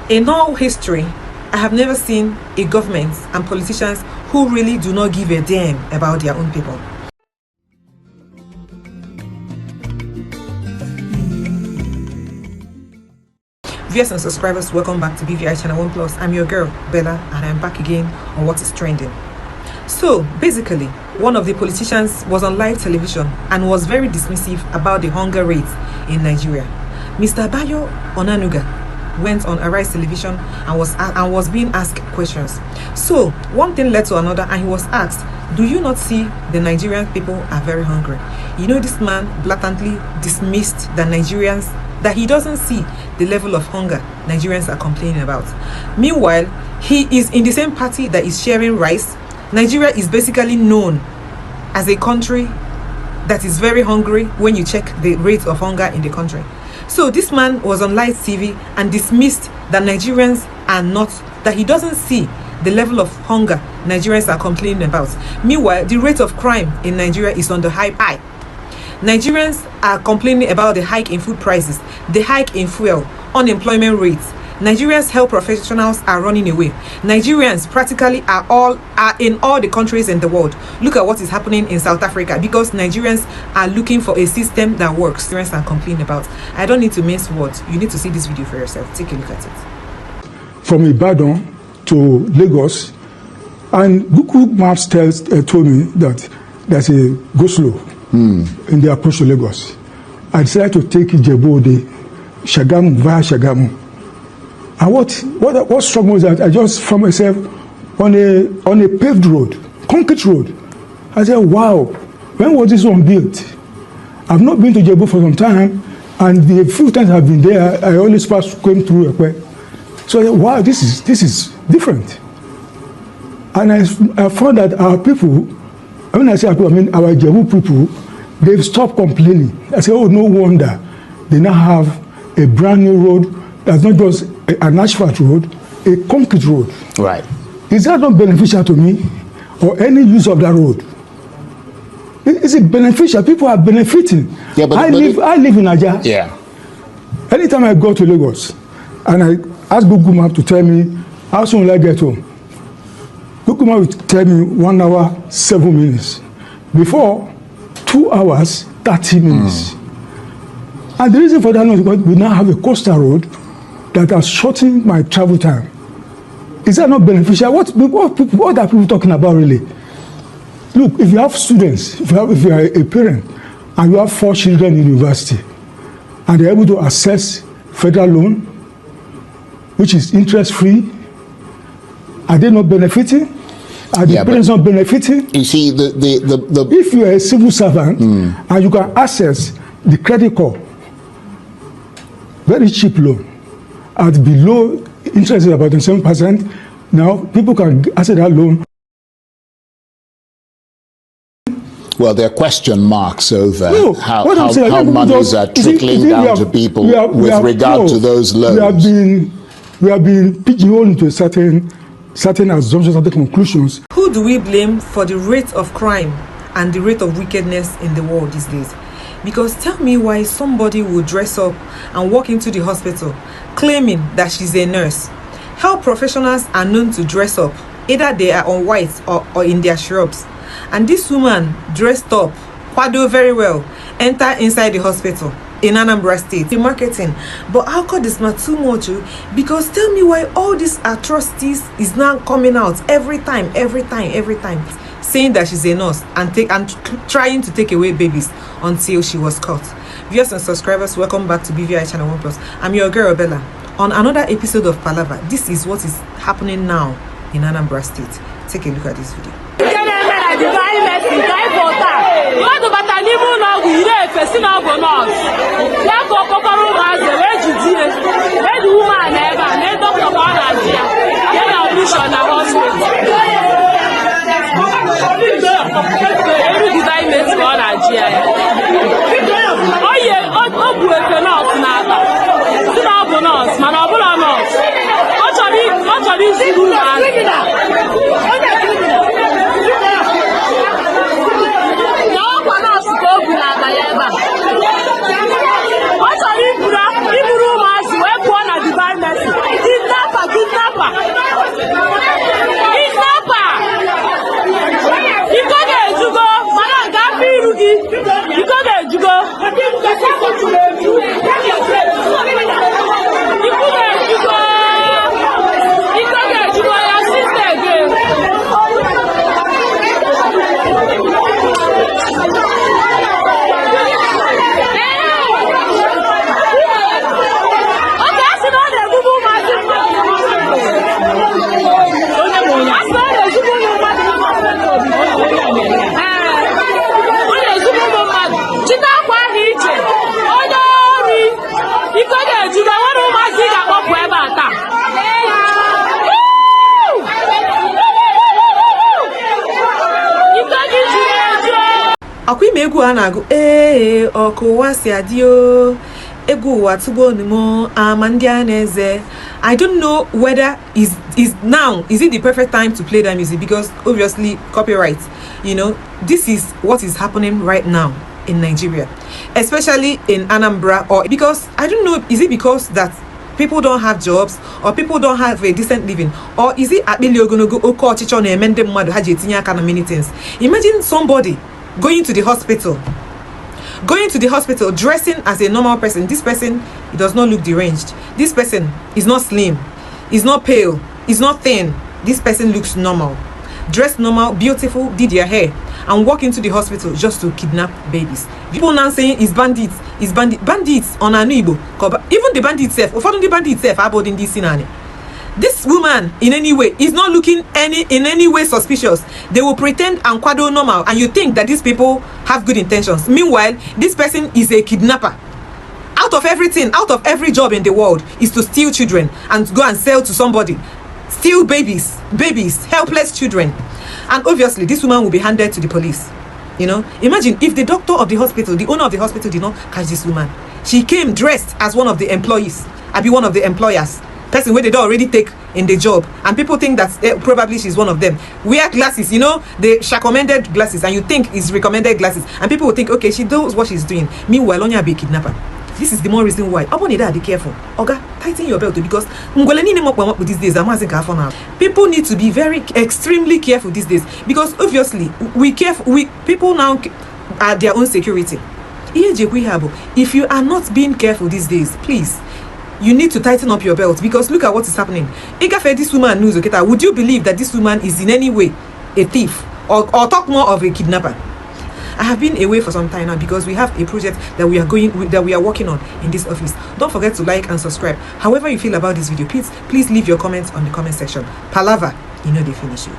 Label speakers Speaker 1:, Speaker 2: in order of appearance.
Speaker 1: In all history, I have never seen a government and politicians who really do not give a damn about their own people. Viewers and subscribers, welcome back to BVI Channel 1 Plus. I'm your girl, Bella, and I'm back again on what is trending. So, basically, one of the politicians was on live television and was very dismissive about the hunger rates in Nigeria. Mr. Bayo Onanuga went on Arise television and was being asked questions. So, one thing led to another, and he was asked, do you not see the Nigerian people are very hungry? You know, this man blatantly dismissed the Nigerians, that he doesn't see the level of hunger Nigerians are complaining about. Meanwhile, he is in the same party that is sharing rice. Nigeria is basically known as a country that is very hungry when you check the rate of hunger in the country. So this man was on live TV and dismissed that Nigerians are not, that he doesn't see the level of hunger Nigerians are complaining about. Meanwhile, the rate of crime in Nigeria is on the high. Nigerians are complaining about the hike in food prices, the hike in fuel, unemployment rates. Nigeria's health professionals are running away. Nigerians practically are in all the countries in the world. Look at what is happening in South Africa because Nigerians are looking for a system that works. Nigerians are complaining about. I don't need to mince words. You need to see this video for yourself. Take a look at it.
Speaker 2: From Ibadan to Lagos, and Google Maps told me that there's a go-slow in the approach to Lagos. I decided to take Ijebu-Ode, Shagamu, via Shagamu. And what struck me was that I just found myself on a paved road, concrete road. I said, wow, when was this one built? I've not been to Ijebu for some time, and the few times I've been there, I always came through Ekwe. So I said, wow, this is different. And I found that our people, when I say our people, I mean our Ijebu people, they've stopped complaining. I said, oh, no wonder they now have a brand new road that's not just an asphalt road, a concrete road.
Speaker 3: Right.
Speaker 2: Is that not beneficial to me or any use of that road? Is it beneficial? People are benefiting. Yeah, I live in Nigeria.
Speaker 3: Yeah.
Speaker 2: Anytime I go to Lagos and I ask Google Map to tell me how soon will I get home, Google Map will tell me 1 hour, 7 minutes. Before, 2 hours, 30 minutes. And the reason for that is because we now have a coastal road that has shortened my travel time. Is that not beneficial? What are people talking about really? Look, if you have students, if you are a parent, and you have 4 children in university, and they're able to access federal loan, which is interest-free, are they not benefiting? Are the parents not benefiting?
Speaker 3: You see,
Speaker 2: if you are a civil servant and you can access the credit card, very cheap loan, at below interest is about 7%, now people can access that loan.
Speaker 3: Well, there are question marks over how monies are trickling down to people with regard to those loans.
Speaker 2: We have been pigeonholed into certain assumptions, certain conclusions.
Speaker 1: Who do we blame for the rate of crime and the rate of wickedness in the world these days? Because tell me why somebody would dress up and walk into the hospital claiming that she's a nurse. Health professionals are known to dress up. Either they are on white or in their shrubs. And this woman dressed up, kwado very well, enter inside the hospital in Anambra State. The marketing. But how come this not too much? Because tell me why all these atrocities is now coming out every time, saying that she's a nurse and trying to take away babies until she was caught. Viewers and subscribers, welcome back to BVI Channel 1 Plus. I'm your girl Bella. On another episode of Palava, this is what is happening now in Anambra State. Take a look at this video.
Speaker 4: Did that
Speaker 1: egwu anago okuwasi adio egwu watubo nimo amandianeze. I don't know whether is it the perfect time to play that music, because obviously copyright, you know. This is what is happening right now in Nigeria, especially in Anambra, or because I don't know, is it because that people don't have jobs, or people don't have a decent living, or is it many things? Imagine somebody going to the hospital dressing as a normal person. This person, he does not look deranged. This person is not slim, is not pale, is not thin. This person looks normal, dressed normal, beautiful, did their hair, and walk into the hospital just to kidnap babies. People now saying it's bandits on Anibo. Even the bandits self, the bandits self are in this scenario. This woman in any way is not looking in any way suspicious. They will pretend and quado normal, and you think that these people have good intentions. Meanwhile, this person is a kidnapper. Out of everything, out of every job in the world, is to steal children and go and sell to somebody. Steal babies, helpless children. And obviously, this woman will be handed to the police. You know, imagine if the doctor of the hospital, the owner of the hospital, did not catch this woman. She came dressed as one of the employees, one of the employers. Person where they don't already take in the job, and people think that probably she's one of them. Wear glasses, you know, the recommended glasses, and you think it's recommended glasses, and people will think, okay, she knows what she's doing. Meanwhile, only be a kidnapper. This is the more reason why be careful. Oga, tighten your belt, because these days people need to be extremely careful these days, because obviously people now are their own security. If you are not being careful these days, please, you need to tighten up your belt, because look at what is happening. This woman knows, okay, would you believe that this woman is in any way a thief, or talk more of a kidnapper? I have been away for some time now, because we have a project that we are working on in this office. Don't forget to like and subscribe. However you feel about this video, please leave your comments on the comment section. Palava, you know they finish you.